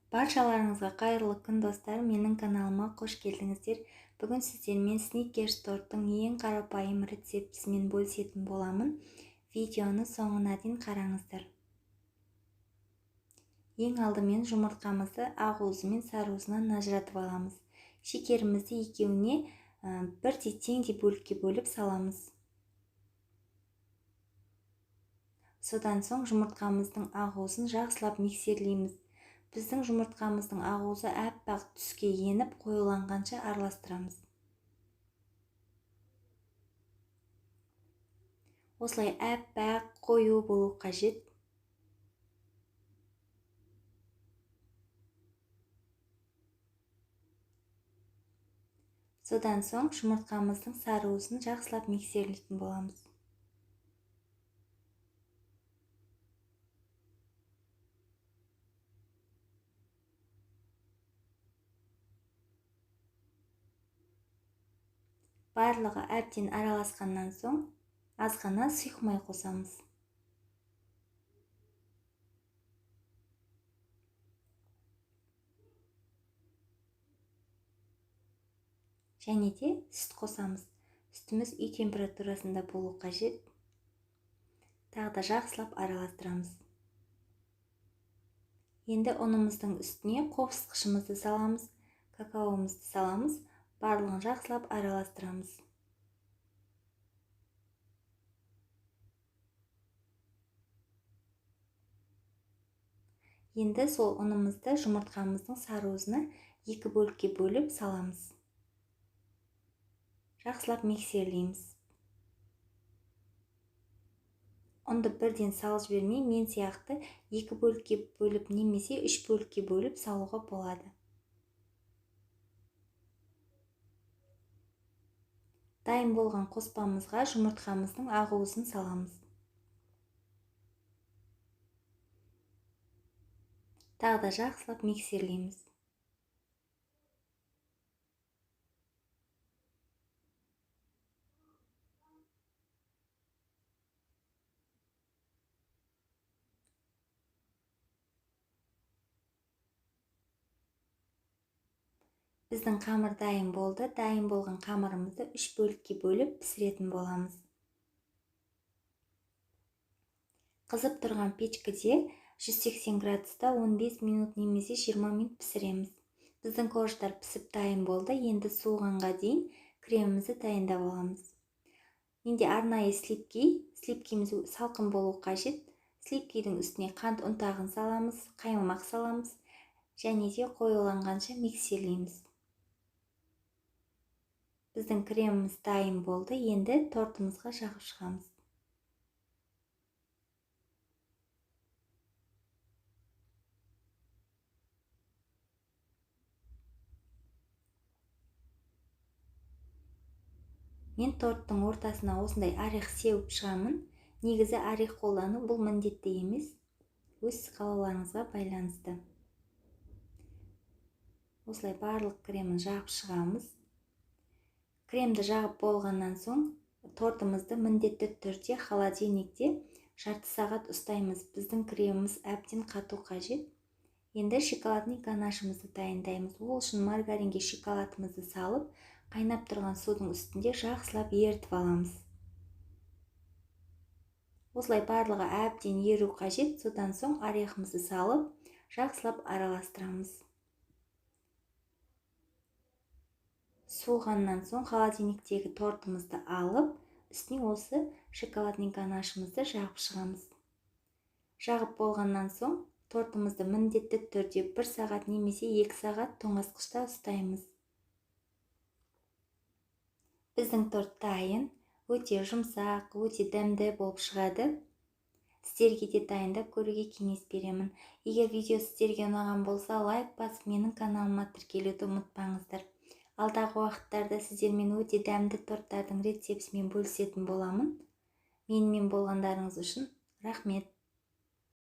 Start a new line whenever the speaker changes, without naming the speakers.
Баршаларыңызға қайырлы күн достар, менің каналыма қош келдіңіздер. Бүгін сіздермен сникерс торттың ең қарапайым рецептісімен бөлісетін боламын. Видеоны соңына дейін қараңыздар. Ең алдымен жұмыртқамызды ақуызы мен сарыуызынан ажыратып аламыз. Шекерімізді екеуіне бірдей теңдей бөлікке бөліп саламыз. Содан соң жұмыртқамыздың ақуызын жақсылап миксерлейміз. Біздің жұмыртқамыздың ақуызы әппақ түске еніп қоюланғанша араластырамыз. Осылай әппақ қою болу қажет. Содан соң жұмыртқамыздың сарыуызын жақсылап миксерлейтін боламыз. Барлығы әбден араласқаннан соң аз ғана сұйық май қосамыз. Және де сүт қосамыз. Сүтіміз үй температурасында болу қажет. Тағы да жақсылап араластырамыз. Енді ұнымыздың үстіне қопсытқышымызды саламыз, какаомызды саламыз. Барлығын жақсылап араластырамыз. Енді сол ұнымызды жұмыртқамыздың сарыуызына екі бөлікке бөліп саламыз. Жақсылап миксерлейміз. Ұнды бірден салып жібермей, мен сияқты екі бөлікке бөліп немесе үш бөлікке бөліп салуға болады. Дайын болған қоспамызға жұмыртқамыздың ақуызын саламыз. Тағы да жақсылап миксерлейміз. Біздің қамыр дайын болды. Дайын болған қамырымызды үш бөлікке бөліп пісіретін боламыз. Қызып тұрған печкеде 180 градуста 15 минут немесе 20 минут пісіреміз. Біздің корждар пісіп дайын болды. Енді суығанға дейін кремімізді дайындап аламыз. Менде арнайы сливкеміз салқын болу қажет. Сливкенің үстіне қант ұнтағын саламыз, қаймақ саламыз және де қоюланғанша миксерлейміз. Біздің креміміз дайын болды. Енді тортымызға жағып шығамыз. Мен торттың ортасына осындай орех сеуіп шығамын. Негізі орех қолдану бұл міндетті емес, өз қалауларыңызға байланысты. Осылай барлық кремін жағып шығамыз. Кремді жағып болғаннан соң тортымызды міндетті түрде холодильникте жарты сағат ұстаймыз. Біздің креміміз әбден қату қажет. Енді шоколадный ганашымызды дайындаймыз. Ол үшін маргаринге шоколадымызды салып, қайнап тұрған судың үстінде жақсылап ерітіп аламыз. Осылай барлығы әбден еру қажет. Содан соң орехымызды салып, жақсылап араластырамыз. Суығаннан соң холодильниктегі тортымызды алып, үстіне осы шоколадный ганашымызды жағып шығамыз. Жағып болғаннан соң тортымызды міндетті түрде 1 сағат немесе 2 сағат тоңазытқышта ұстаймыз. Біздің торт дайын, өте жұмсақ, өте дәмді болып шығады. Сіздерге де дайындап көруге кеңес беремін. Егер видео сіздерге ұнаған болса, лайк басып, менің каналыма тіркелуді ұмытпаңыздар. Алдағы уақыттарда сіздермен өте дәмді торттардың рецептімен бөлісетін боламын. Менімен болғандарыңыз үшін рахмет.